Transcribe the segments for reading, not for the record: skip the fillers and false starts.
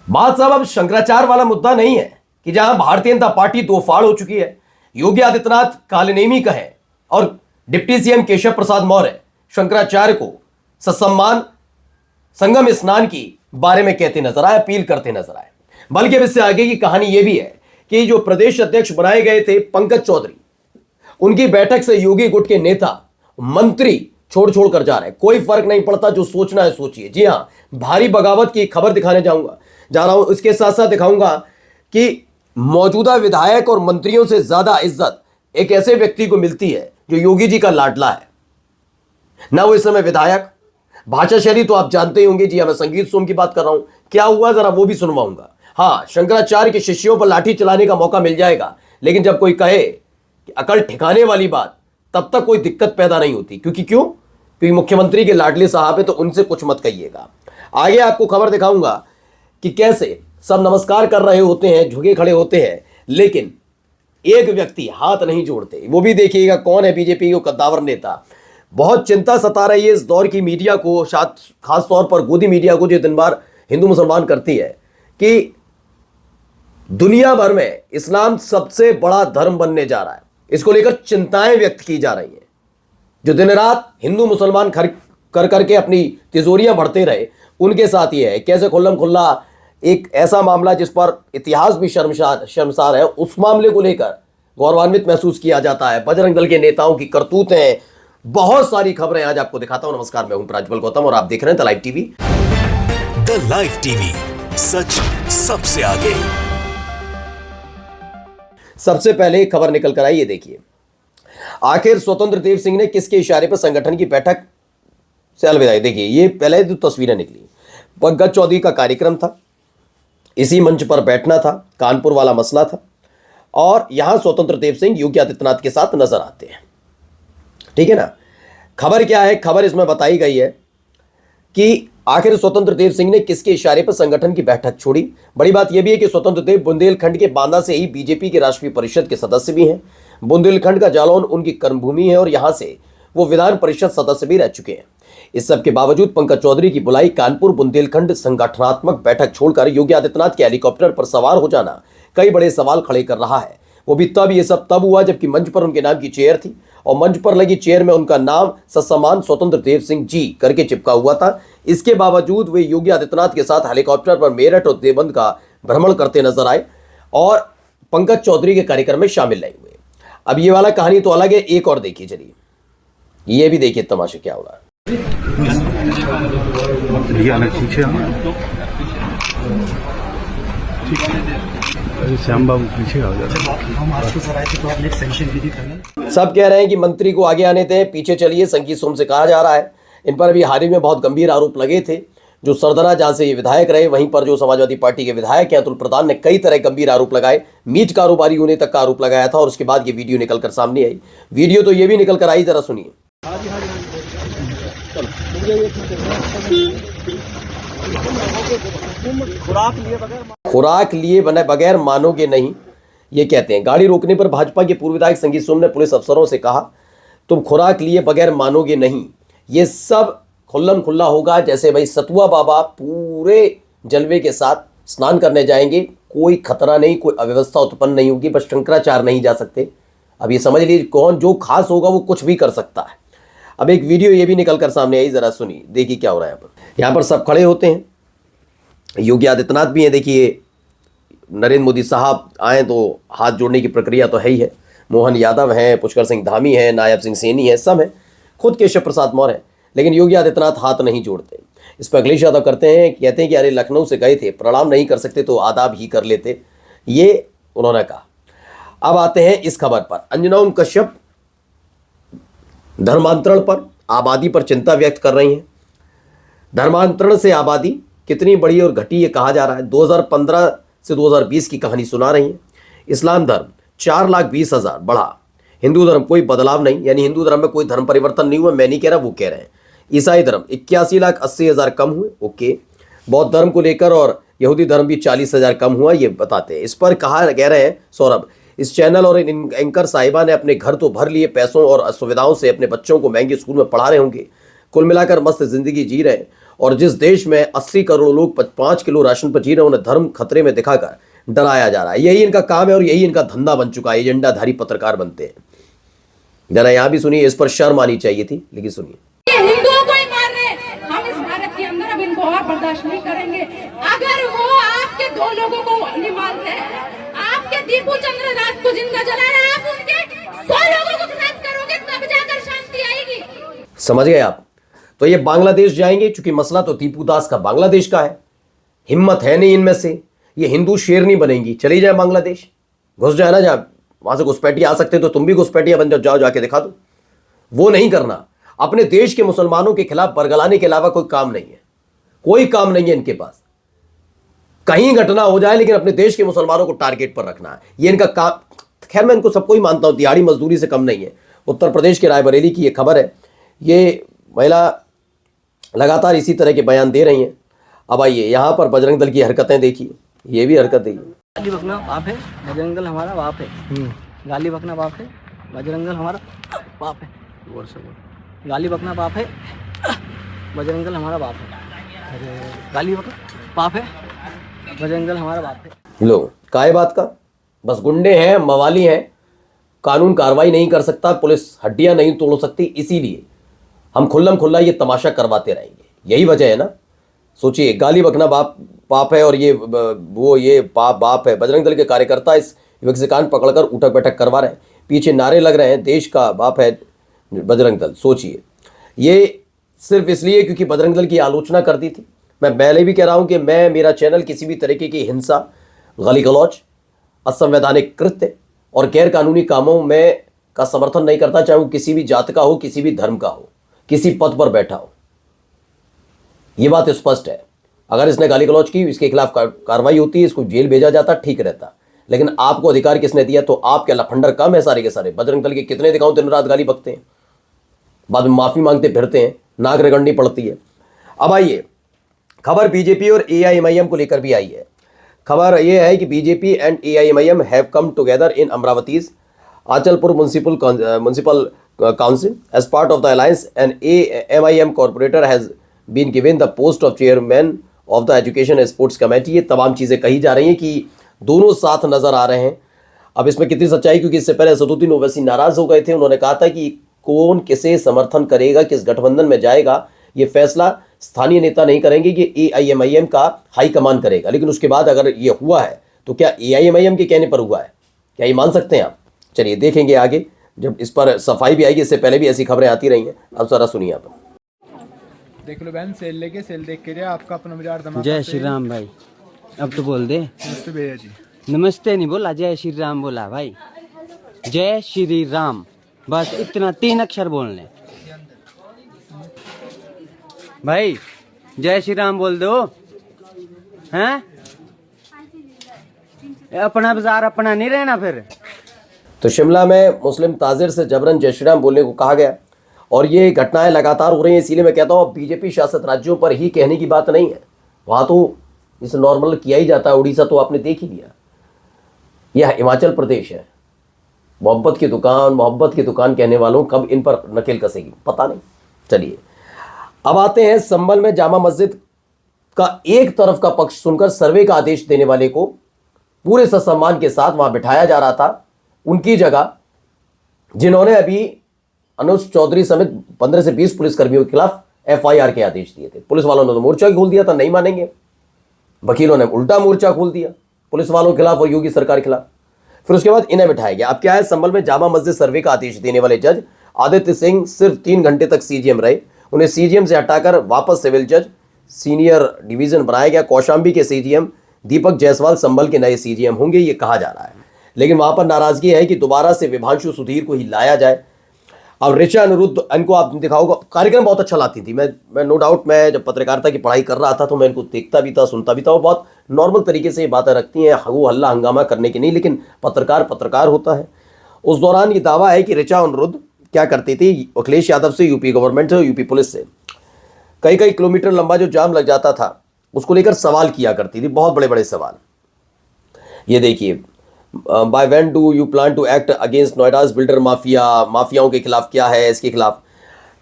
बात साहब अब शंकराचार्य वाला मुद्दा नहीं है कि जहां भारतीय जनता पार्टी दो फाड़ हो चुकी है। योगी आदित्यनाथ कालनेमी का है और डिप्टी सीएम केशव प्रसाद मौर्य शंकराचार्य को ससम्मान संगम स्नान की बारे में कहते नजर आए, अपील करते नजर आए। बल्कि अब इससे आगे की कहानी यह भी है कि जो प्रदेश अध्यक्ष बनाए गए थे पंकज चौधरी, उनकी बैठक से योगी गुट के नेता मंत्री छोड़ छोड़ कर जा रहे हैं। कोई फर्क नहीं पड़ता, जो सोचना है सोचिए। जी हां, भारी बगावत की खबर दिखाने जा रहा हूं। इसके साथ साथ दिखाऊंगा कि मौजूदा विधायक और मंत्रियों से ज्यादा इज्जत एक ऐसे व्यक्ति को मिलती है जो योगी जी का लाडला है। ना वो इस समय विधायक, भाषा शैली तो आप जानते ही होंगे। जी हां, मैं संगीत सोम की बात कर रहा हूं। क्या हुआ जरा वो भी सुनवाऊंगा। हाँ, शंकराचार्य के शिष्यों पर लाठी चलाने का मौका मिल जाएगा, लेकिन जब कोई कहे कि अकल ठिकाने वाली बात, तब तक कोई दिक्कत पैदा नहीं होती। क्योंकि मुख्यमंत्री के लाडले साहब है, तो उनसे कुछ मत कहिएगा। आगे आपको खबर दिखाऊंगा कि कैसे सब नमस्कार कर रहे होते हैं, झुके खड़े होते हैं, लेकिन एक व्यक्ति हाथ नहीं जोड़ते। वो भी देखिएगा कौन है, बीजेपी के कद्दावर नेता। बहुत चिंता सता रही है इस दौर की मीडिया को, खास तौर पर गोदी मीडिया को, जो दिन भर हिंदू मुसलमान करती है, कि दुनिया भर में इस्लाम सबसे बड़ा धर्म बनने जा रहा है। इसको लेकर चिंताएं व्यक्त की जा रही हैं। जो दिन रात हिंदू मुसलमान कर करके अपनी तिजोरियां भरते रहे, उनके साथ ये है। कैसे खुल्लम खुल्ला एक ऐसा मामला जिस पर इतिहास भी शर्मसार है, उस मामले को लेकर गौरवान्वित महसूस किया जाता है। बजरंग दल के नेताओं की करतूतें, बहुत सारी खबरें आज आपको दिखाता हूं। नमस्कार, मैं हूं प्राज्वल गौतम और आप देख रहे हैं the live TV. The live TV, सच सबसे आगे। सबसे पहले एक खबर निकल कर आई, ये देखिए। आखिर स्वतंत्र देव सिंह ने किसके इशारे पर संगठन की बैठक से अलविदा। देखिए, ये पहले जो तस्वीरें निकली, पंकज चौधरी का कार्यक्रम था, इसी मंच पर बैठना था, कानपुर वाला मसला था, और यहां स्वतंत्र देव सिंह योगी आदित्यनाथ के साथ नजर आते हैं। ठीक है ना। खबर क्या है? खबर इसमें बताई गई है कि आखिर स्वतंत्र देव सिंह ने किसके इशारे पर संगठन की बैठक छोड़ी। बड़ी बात यह भी है कि स्वतंत्र देव बुंदेलखंड के बांदा से ही बीजेपी के राष्ट्रीय परिषद के सदस्य भी हैं। बुंदेलखंड का जालौन उनकी कर्मभूमि है और यहां से वो विधान परिषद सदस्य भी रह चुके हैं। इस सब के बावजूद पंकज चौधरी की बुलाई कानपुर बुंदेलखंड संगठनात्मक बैठक छोड़कर योगी आदित्यनाथ के हेलीकॉप्टर पर सवार हो जाना कई बड़े सवाल खड़े कर रहा है। वो भी ये सब तब हुआ जबकि मंच पर उनके नाम की चेयर थी और मंच पर लगी चेयर में उनका नाम ससम्मान स्वतंत्र देव सिंह जी करके चिपका हुआ था। इसके बावजूद वे योगी आदित्यनाथ के साथ हेलीकॉप्टर पर मेरठ और देवबंद का भ्रमण करते नजर आए और पंकज चौधरी के कार्यक्रम में शामिल नहीं हुए। अब ये वाला कहानी तो अलग है, एक और देखिए, चलिए ये भी देखिए तमाशा क्या हो रहा है। श्याम बाबू पीछे आ जाए। सब कह रहे हैं कि मंत्री को आगे आने दें, पीछे चलिए, संगीत सोम से कहा जा रहा है। इन पर अभी हाल ही में बहुत गंभीर आरोप लगे थे। जो सरदरा, जहां से ये विधायक रहे, वहीं पर जो समाजवादी पार्टी के विधायक हैं अतुल प्रधान ने कई तरह गंभीर आरोप लगाए। मीट कारोबारी होने तक का आरोप लगाया था और उसके बाद ये वीडियो निकल कर सामने आई। वीडियो तो ये भी निकल कर आई, जरा सुनिए। खुराक लिए बगैर मानोगे नहीं, ये कहते हैं। गाड़ी रोकने पर भाजपा के पूर्व विधायक संगीत सोम ने पुलिस अफसरों से कहा, तुम खुराक लिए बगैर मानोगे नहीं। ये सब खुल्लम खुल्ला होगा जैसे भाई सतुआ बाबा पूरे जलवे के साथ स्नान करने जाएंगे। कोई खतरा नहीं, कोई अव्यवस्था उत्पन्न नहीं होगी, बस शंकराचार्य नहीं जा सकते। अब ये समझ लीजिए कौन जो खास होगा वो कुछ भी कर सकता है। अब एक वीडियो ये भी निकल कर सामने आई, जरा सुनिए, देखिए क्या हो रहा है। यहाँ पर सब खड़े होते हैं, योगी आदित्यनाथ भी हैं। देखिए, नरेंद्र मोदी साहब आए तो हाथ जोड़ने की प्रक्रिया तो है ही है। मोहन यादव हैं, पुष्कर सिंह धामी हैं, नायब सिंह सैनी हैं, सब हैं, खुद केशव प्रसाद मौर्य हैं। लेकिन योगी आदित्यनाथ हाथ नहीं जोड़ते। इस पर अखिलेश यादव करते हैं, कहते हैं कि अरे लखनऊ से गए थे, प्रणाम नहीं कर सकते तो आदाब ही कर लेते, ये उन्होंने कहा। अब आते हैं इस खबर पर। अंजना ओम कश्यप धर्मांतरण पर, आबादी पर चिंता व्यक्त कर रही हैं। धर्मांतरण से आबादी कितनी बड़ी और घटी ये कहा जा रहा है। 2015 से 2020 की कहानी सुना रही हैं। इस्लाम धर्म 4,20,000 बढ़ा, हिंदू धर्म कोई बदलाव नहीं, यानी हिंदू धर्म में कोई धर्म परिवर्तन नहीं हुआ। मैं नहीं कह रहा, वो कह रहे हैं। ईसाई धर्म 81,80,000 कम हुए, ओके। बौद्ध धर्म को लेकर और यहूदी धर्म भी 40,000 कम हुआ, ये बताते हैं। इस पर कह रहे हैं सौरभ, इस चैनल और इन एंकर साहिबा ने अपने घर तो भर लिए पैसों और सुविधाओं से, अपने बच्चों को महंगे स्कूल में पढ़ा रहे होंगे, कुल मिलाकर मस्त जिंदगी जी रहे हैं और जिस देश में 80 करोड़ लोग 5 किलो राशन पर जी रहे हैं, उन्हें धर्म खतरे में दिखाकर डराया जा रहा है। यही इनका काम है और यही इनका धंधा बन चुका है। एजेंडाधारी पत्रकार बनते हैं। जरा यहां भी सुनिए, इस पर शर्म आनी चाहिए थी, लेकिन सुनिए। हिंदुओं को ही मार रहे हैं, हम इस भारत के अंदर अब इनको और बर्दाश्त नहीं करेंगे। अगर वो आपके 2 लोगों को नहीं मार रहे हैं, आपके दीपू चंद्र राज को जिंदा जला रहे हैं, आप उनके 100 लोगों को खत्म करोगे तब जाकर शांति आएगी। समझ गए आप? तो ये बांग्लादेश जाएंगे, क्योंकि मसला तो टीपू दास का बांग्लादेश का है। हिम्मत है नहीं इनमें से, ये हिंदू शेरनी बनेंगी। चली जाए बांग्लादेश, घुस जाए ना, जहाँ वहां से घुसपैठिया आ सकते तो तुम भी घुसपैठिया बन जाओ, जाओ जाके दिखा दो। वो नहीं करना। अपने देश के मुसलमानों के खिलाफ बरगलाने के अलावा कोई काम नहीं है, कोई काम नहीं है इनके पास। कहीं घटना हो जाए लेकिन अपने देश के मुसलमानों को टारगेट पर रखना है, ये इनका काम। खैर मैं इनको सबको ही मानता हूं, दिहाड़ी मजदूरी से कम नहीं है। उत्तर प्रदेश के रायबरेली की ये खबर है। ये महिला लगातार इसी तरह के बयान दे रही हैं। अब आइए यहां पर बजरंग दल की हरकतें देखिए, ये भी हरकत देखिए। गाली बकना बाप है, बजरंग दल हमारा बाप है। गाली बकना बाप है, बजरंग दल हमारा बाप है। गाली बकना बाप है, बजरंग दल हमारा बाप है। गाली बकना बाप है, बजरंग दल हमारा बाप है। लो, काय बात का? बस गुंडे हैं, मवाली हैं, कानून कार्रवाई नहीं कर सकता, पुलिस हड्डियां नहीं तोड़ सकती, इसीलिए हम खुल्लम खुल्ला ये तमाशा करवाते रहेंगे। यही वजह है ना। सोचिए, गाली बकना बाप है और ये बाप है। बजरंग दल के कार्यकर्ता इस युवक से कान पकड़कर उठक बैठक करवा रहे हैं, पीछे नारे लग रहे हैं, देश का बाप है बजरंग दल। सोचिए, ये सिर्फ इसलिए क्योंकि बजरंग दल की आलोचना कर दी थी। मैं पहले भी कह रहा हूं कि मेरा चैनल किसी भी तरीके की हिंसा, गाली गलौज, असंवैधानिक कृत्य और गैर कानूनी कामों में का समर्थन नहीं करता, चाहे वो किसी भी जात का हो, किसी भी धर्म का हो, किसी पद पर बैठा हो। ये बात स्पष्ट है। अगर इसने गाली गलौज की, इसके खिलाफ कार्रवाई होती है, इसको जेल भेजा जाता, ठीक रहता। लेकिन आपको अधिकार किसने दिया? तो आप क्या लफंडर कम है सारे के सारे? बजरंग दल के कितने दिखाऊं दिन रात गाली बकते हैं, बाद में माफी मांगते फिरते हैं, नाक रगड़नी पड़ती है। अब आइए, खबर बीजेपी और एआईएमआईएम को लेकर भी आई है। खबर यह है कि BJP and AIMIM have come together in Amravati's Achalpur municipal council as part of the alliance and AIMIM corporator has been given the post of chairman of the education and sports committee. ये तमाम चीज़ें कही जा रही हैं कि दोनों साथ नजर आ रहे हैं। अब इसमें कितनी सच्चाई, क्योंकि इससे पहले असदुद्दीन ओवैसी नाराज हो गए थे। उन्होंने कहा था कि कौन किसे समर्थन करेगा, किस गठबंधन में जाएगा, ये फैसला स्थानीय नेता नहीं करेंगे, कि एआईएमआईएम का हाईकमान करेगा। लेकिन उसके बाद अगर ये हुआ है तो क्या एआईएमआईएम के कहने पर हुआ है? क्या ये मान सकते हैं आप? चलिए देखेंगे आगे, जब इस पर सफाई भी आएगी। इससे पहले भी ऐसी खबरें आती रही हैं। अब जरा सुनिए आप। देख लो बहन, सेल लेके सेल देख के जाए। आपका अपना बाजार धमाका। जय श्री राम भाई, अब तो बोल दे। नमस्ते भैया जी। नमस्ते नहीं बोला, जय श्री राम बोला भाई। जय श्री राम, बस इतना 3 अक्षर बोलने भाई। जय श्री राम बोल दो। हैं? अपना बाजार अपना नहीं रहना फिर। तो शिमला में मुस्लिम ताजिर से जबरन जय श्री राम बोलने को कहा गया और ये घटनाएं लगातार हो रही हैं। इसीलिए मैं कहता हूँ बीजेपी शासित राज्यों पर ही कहने की बात नहीं है, वहाँ तो इसे नॉर्मल किया ही जाता है। उड़ीसा तो आपने देख ही लिया, यह हिमाचल प्रदेश है। मोहब्बत की दुकान कहने वालों कब इन पर नकेल कसेगी पता नहीं। चलिए अब आते हैं संभल में जामा मस्जिद का एक तरफ का पक्ष सुनकर सर्वे का आदेश देने वाले को पूरे ससम्मान के साथ वहां बिठाया जा रहा था, उनकी जगह जिन्होंने अभी अनुज चौधरी समेत 15 से 20 पुलिसकर्मियों के खिलाफ एफआईआर के आदेश दिए थे। पुलिस वालों ने तो मोर्चा खोल दिया था, नहीं मानेंगे। वकीलों ने उल्टा मोर्चा खोल दिया पुलिस वालों के खिलाफ और योगी सरकार के खिलाफ। फिर उसके बाद इन्हें बिठाया गया। अब क्या है, संभल में जामा मस्जिद सर्वे का आदेश देने वाले जज आदित्य सिंह सिर्फ 3 घंटे तक सीजीएम रहे। उन्हें सीजीएम से हटाकर वापस सिविल जज सीनियर डिवीजन बनाया गया। कौशाम्बी के सीजीएम दीपक जायसवाल संभल के नए सीजीएम होंगे, ये कहा जा रहा है। लेकिन वहां पर नाराजगी है कि दोबारा से विभांशु सुधीर को ही लाया जाए। अब ऋचा अनिरुद्ध, इनको आप दिखाओगे, कार्यक्रम बहुत अच्छा लाती थी। मैं नो डाउट, मैं जब पत्रकारिता की पढ़ाई कर रहा था तो मैं इनको देखता भी था, सुनता भी था। वो बहुत नॉर्मल तरीके से ये बातें रखती हैं, वो हल्ला हंगामा करने की नहीं, लेकिन पत्रकार होता है। उस दौरान ये दावा है कि ऋचा अनिरुद्ध क्या करती थी, अखिलेश यादव से, यूपी गवर्नमेंट से, यूपी पुलिस से कई किलोमीटर लंबा जो जाम लग जाता था उसको लेकर सवाल किया करती थी, बहुत बड़े बड़े सवाल। ये देखिए, by when do you plan to act against Noida's builder माफियाओं के खिलाफ क्या है, इसके खिलाफ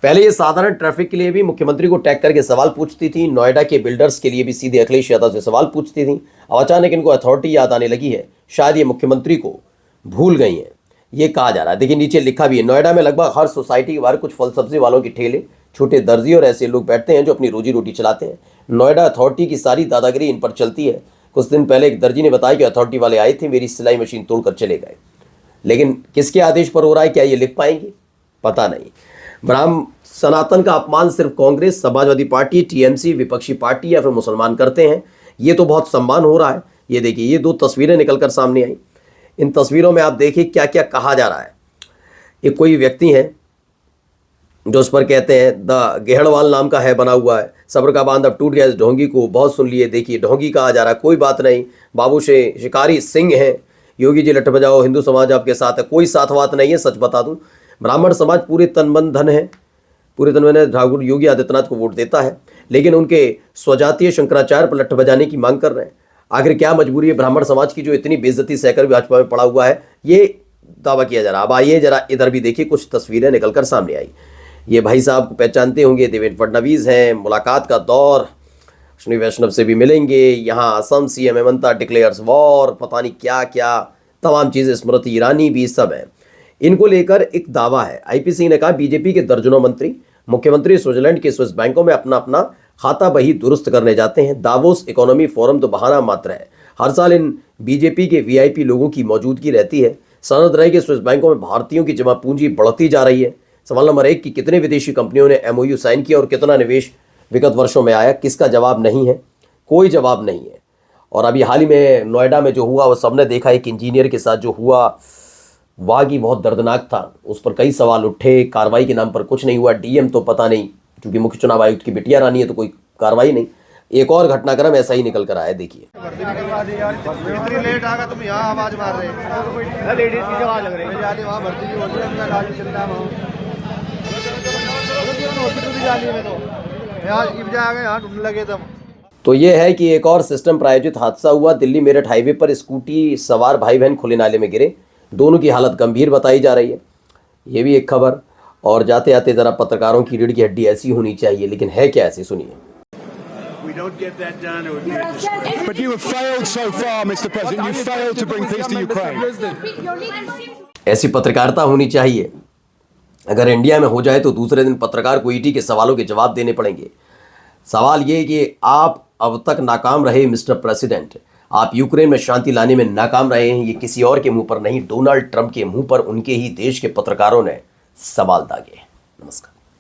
पहले ये साधारण ट्रैफिक के लिए भी मुख्यमंत्री को टैग करके सवाल पूछती थी, नोएडा के बिल्डर्स के लिए भी सीधे अखिलेश यादव से सवाल पूछती थी। अब अचानक इनको अथॉरिटी याद आने लगी है, शायद ये मुख्यमंत्री को भूल गई हैं, ये कहा जा रहा है। देखिए नीचे लिखा भी है, नोएडा में लगभग हर सोसाइटी के बाहर कुछ फल सब्जी वालों के ठेले, छोटे दर्जी और ऐसे लोग बैठते हैं जो अपनी रोजी रोटी चलाते हैं। नोएडा अथॉरिटी की सारी दादागिरी इन पर चलती है। कुछ दिन पहले एक दर्जी ने बताया कि अथॉरिटी वाले आए थे, मेरी सिलाई मशीन तोड़कर चले गए, लेकिन किसके आदेश पर हो रहा है, क्या ये लिख पाएंगे, पता नहीं। ब्राह्म सनातन का अपमान सिर्फ कांग्रेस, समाजवादी पार्टी, टीएमसी, विपक्षी पार्टी या फिर मुसलमान करते हैं, ये तो बहुत सम्मान हो रहा है। ये देखिए, ये 2 तस्वीरें निकलकर सामने आई। इन तस्वीरों में आप देखिए क्या क्या कहा जा रहा है। एक कोई व्यक्ति है जो उस पर कहते हैं द गेहड़वाल नाम का है बना हुआ है, सब्र का बांध अब टूट गया, इस ढोंगी को बहुत सुन लिए। देखिए ढोंगी कहा जा रहा है, कोई बात नहीं, बाबू से शिकारी सिंह है, योगी जी लठ बजाओ, हिंदू समाज आपके साथ है, कोई साथ बात नहीं है। सच बता दूं, ब्राह्मण समाज पूरे तन मन धन है, पूरे तन मन ठाकुर योगी आदित्यनाथ को वोट देता है, लेकिन उनके स्वजातीय शंकराचार्य पर लठ बजाने की मांग कर रहे हैं। आखिर क्या मजबूरी है ब्राह्मण समाज की जो इतनी बेइज्जती सहकर भाजपा में पड़ा हुआ है, ये दावा किया जा रहा है। अब आइए जरा इधर भी देखिए, कुछ तस्वीरें निकलकर सामने आई। ये भाई साहब को पहचानते होंगे, देवेंद्र फडणवीस हैं, मुलाकात का दौर, अश्विनी वैष्णव से भी मिलेंगे। यहाँ Assam CM Hemanta declares war, पता नहीं क्या क्या तमाम चीज़ें, स्मृति ईरानी भी सब है। इनको लेकर एक दावा है। आईपीसी ने कहा बीजेपी के दर्जनों मंत्री मुख्यमंत्री स्विट्जरलैंड के स्विस बैंकों में अपना अपना खाता बही दुरुस्त करने जाते हैं। दावोस इकोनॉमी फोरम तो बहाना मात्र है, हर साल इन बीजेपी के वीआईपी लोगों की मौजूदगी रहती है। सनद रहे कि स्विस बैंकों में भारतीयों की जमा पूंजी बढ़ती जा रही है। सवाल नंबर 1 कि कितने विदेशी कंपनियों ने एमओयू साइन किया और कितना निवेश विगत वर्षों में आया, किसका जवाब नहीं है, कोई जवाब नहीं है। और अभी हाल ही में नोएडा में जो हुआ वो सबने देखा, एक इंजीनियर के साथ जो हुआ वाकई बहुत दर्दनाक था, उस पर कई सवाल उठे, कार्रवाई के नाम पर कुछ नहीं हुआ। डीएम तो पता नहीं, क्योंकि मुख्य चुनाव आयुक्त की बिटिया रानी है तो कोई कार्रवाई नहीं। एक और घटनाक्रम ऐसा ही निकल कर आया, देखिए। इतनी लेट आ गया, तुम यहाँ आवाज मार रहे हो, लेडीज की आवाज लग रही है, वहाँ भर्ती की होती है, गाड़ी चलता है यहाँ ढूंढने लगे तुम। तो ये है कि एक और सिस्टम प्रायोजित हादसा हुआ। दिल्ली मेरठ हाईवे पर स्कूटी सवार भाई बहन खुले नाले में गिरे, दोनों की हालत गंभीर बताई जा रही है। ये भी एक खबर। और जाते जाते जरा पत्रकारों की रीढ़ की हड्डी ऐसी होनी चाहिए, लेकिन है क्या ऐसी, सुनिए। But you have failed so far, Mr. President. You failed to bring peace to Ukraine. ऐसी पत्रकारिता होनी चाहिए। अगर इंडिया में हो जाए तो दूसरे दिन पत्रकार को ईटी के सवालों के जवाब देने पड़ेंगे। सवाल ये कि आप अब तक नाकाम रहे मिस्टर प्रेसिडेंट, आप यूक्रेन में शांति लाने में नाकाम रहे हैं। ये किसी और के मुंह पर नहीं, डोनाल्ड ट्रंप के मुंह पर उनके ही देश के पत्रकारों ने सवाल दागे। नमस्कार।